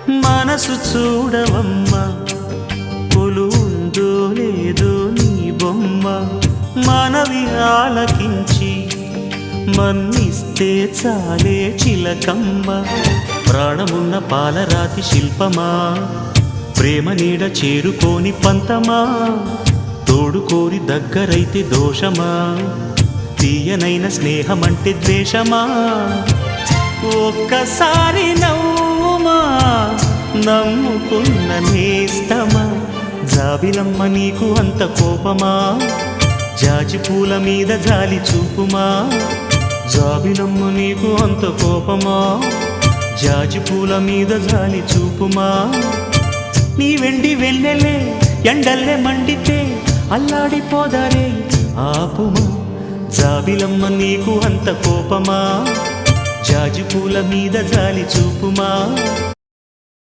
మనసు చూడవమ్మా, కొలువుందో లేదో నీ బొమ్మ. మనవి ఆలకించి మన్నిస్తే చాలే చిలకమ్మ. ప్రాణమున్న పాలరాతి శిల్పమా, ప్రేమ నీడ చేరుకోని పంతమా. తోడుకోరి దగ్గరైతే దోషమా, తీయనైన స్నేహమంటే ద్వేషమా. ఒక్కసారి నవ్వుమా, నమ్ముకున్న నేస్తమా. జాబిలమ్మ నీకు అంత కోపమా, జాజి పూల మీద జాలి చూపుమా. జాబిలమ్మ నీకు అంత కోపమా, జాజి పూల మీద జాలి చూపుమా. నీ వెండి వెన్నెలే ఎండల్లే మండితే అల్లాడిపోదారే ఆపుమా. జాబిలమ్మ నీకు అంత కోపమా, జాజి పూల మీద జాలి చూపుమా.